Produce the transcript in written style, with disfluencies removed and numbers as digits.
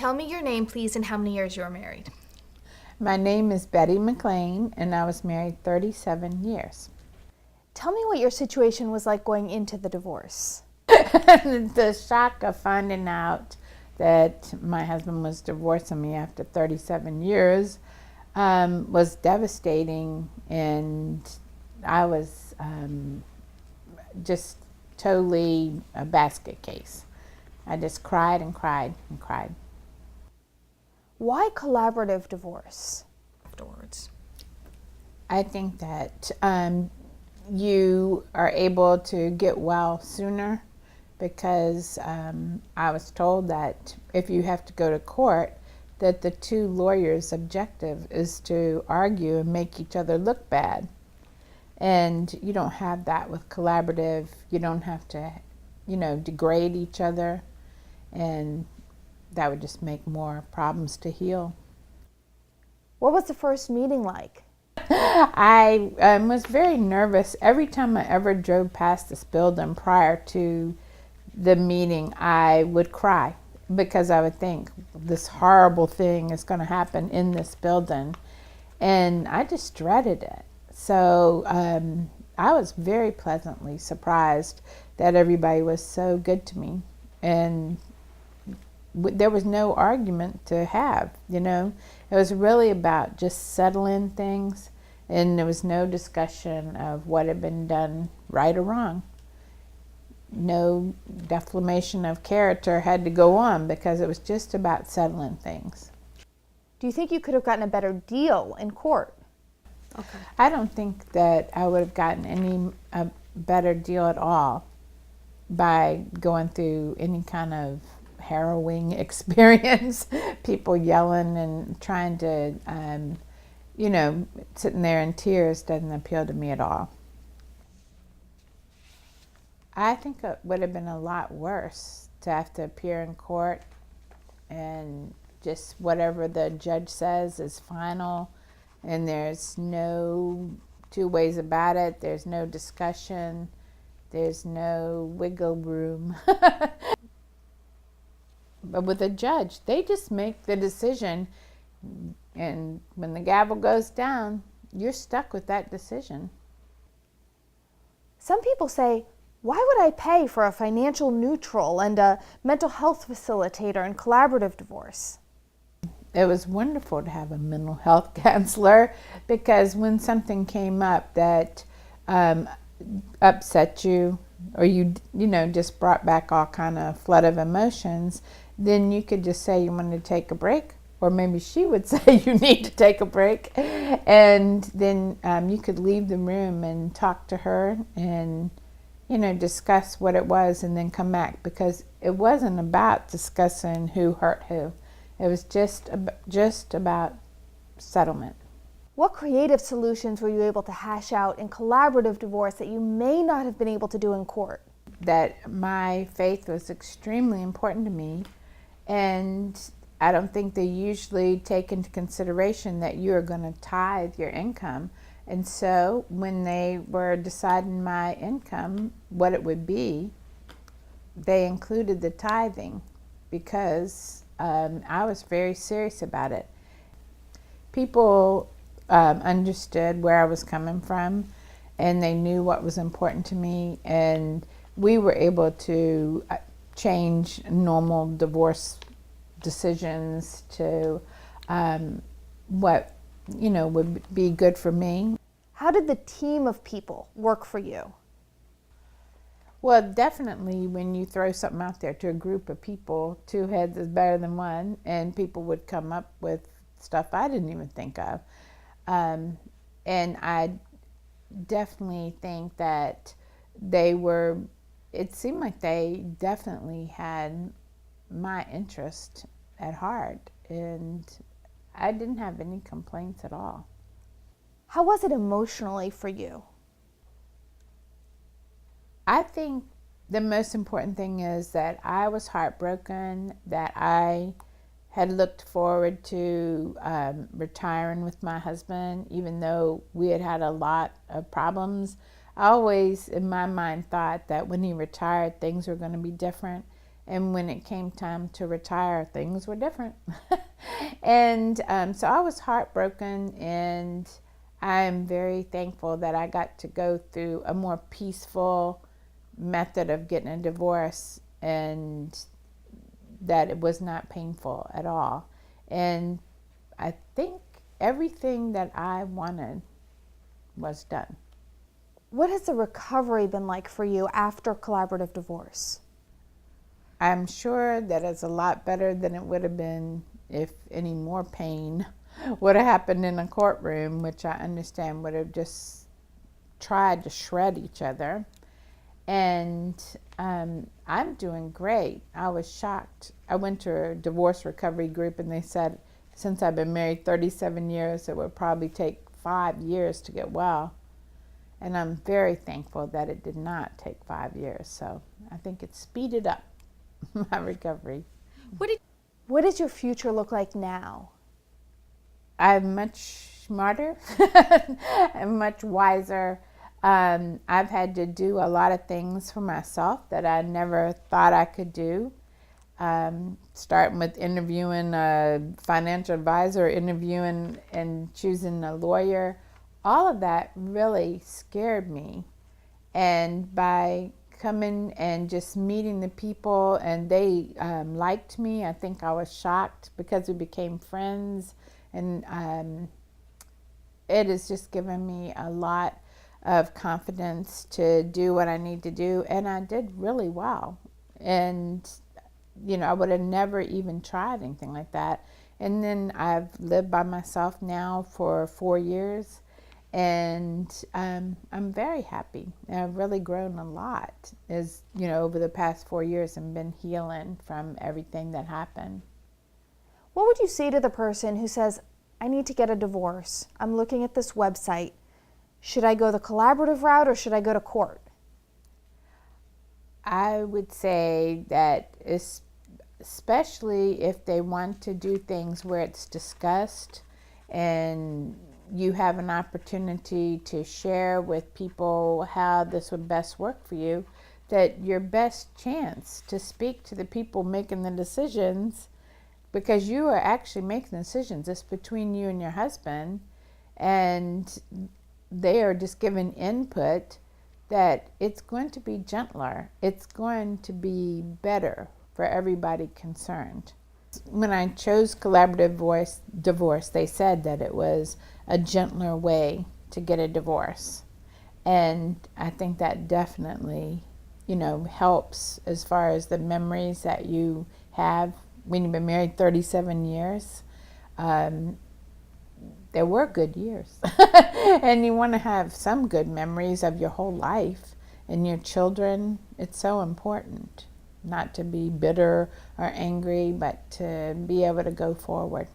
Tell me your name, please, and how many years you were married. My name is Betty McLean, and I was married 37 years. Tell me what your situation was like going into the divorce. The shock of finding out that my husband was divorcing me after 37 years was devastating, and I was just totally a basket case. I just cried and cried and cried. Why collaborative divorce? Afterwards. I think that you are able to get well sooner because I was told that if you have to go to court, that the two lawyers' objective is to argue and make each other look bad. And you don't have that with collaborative. You don't have to, degrade each other. And that would just make more problems to heal. What was the first meeting like? I was very nervous. Every time I ever drove past this building prior to the meeting, I would cry because I would think this horrible thing is going to happen in this building. And I just dreaded it. So I was very pleasantly surprised that everybody was so good to me. And there was no argument to have, It was really about just settling things, and there was no discussion of what had been done right or wrong. No defamation of character had to go on because it was just about settling things. Do you think you could have gotten a better deal in court? Okay. I don't think that I would have gotten a better deal at all by going through any kind of harrowing experience. People yelling and trying to, sitting there in tears doesn't appeal to me at all. I think it would have been a lot worse to have to appear in court and just whatever the judge says is final, and there's no two ways about it. There's no discussion. There's no wiggle room. But with a judge, they just make the decision, and when the gavel goes down, you're stuck with that decision. Some people say, why would I pay for a financial neutral and a mental health facilitator in collaborative divorce? It was wonderful to have a mental health counselor because when something came up that upset you, or you just brought back all kind of flood of emotions, then you could just say you wanted to take a break, or maybe she would say you need to take a break, and then you could leave the room and talk to her and discuss what it was, and then come back, because it wasn't about discussing who hurt who. It was just about settlement. What creative solutions were you able to hash out in collaborative divorce that you may not have been able to do in court? That my faith was extremely important to me, and I don't think they usually take into consideration that you are going to tithe your income. And so when they were deciding my income, what it would be, they included the tithing because I was very serious about it. People understood where I was coming from, and they knew what was important to me, and we were able to change normal divorce decisions to what would be good for me. How did the team of people work for you? Well, definitely when you throw something out there to a group of people, two heads is better than one, and people would come up with stuff I didn't even think of. And I definitely think that it seemed like they definitely had my interest at heart, and I didn't have any complaints at all. How was it emotionally for you? I think the most important thing is that I was heartbroken, that I had looked forward to retiring with my husband, even though we had had a lot of problems. I always, in my mind, thought that when he retired, things were going to be different. And when it came time to retire, things were different. And so I was heartbroken, and I'm very thankful that I got to go through a more peaceful method of getting a divorce, and that it was not painful at all. And I think everything that I wanted was done. What has the recovery been like for you after collaborative divorce? I'm sure that it's a lot better than it would have been if any more pain would have happened in a courtroom, which I understand would have just tried to shred each other. And I'm doing great. I was shocked. I went to a divorce recovery group, and they said since I've been married 37 years, it would probably take 5 years to get well. And I'm very thankful that it did not take 5 years. So I think it speeded up my recovery. What does your future look like now? I'm much smarter and much wiser. I've had to do a lot of things for myself that I never thought I could do. Starting with interviewing a financial advisor, interviewing and choosing a lawyer. All of that really scared me. And by coming and just meeting the people, and they liked me, I think I was shocked because we became friends. And it has just given me a lot of confidence to do what I need to do. And I did really well. And, you know, I would have never even tried anything like that. And then I've lived by myself now for 4 years. And I'm very happy. I've really grown a lot, as you know, over the past 4 years, and been healing from everything that happened. What would you say to the person who says, I need to get a divorce. I'm looking at this website. Should I go the collaborative route or should I go to court? I would say that especially if they want to do things where it's discussed and you have an opportunity to share with people how this would best work for you, that your best chance to speak to the people making the decisions, because you are actually making decisions. It's between you and your husband, and they are just giving input, that it's going to be gentler. It's going to be better for everybody concerned. When I chose collaborative divorce, they said that it was a gentler way to get a divorce. And I think that definitely, you know, helps as far as the memories that you have when you've been married 37 years. There were good years. And you want to have some good memories of your whole life and your children. It's so important not to be bitter or angry, but to be able to go forward.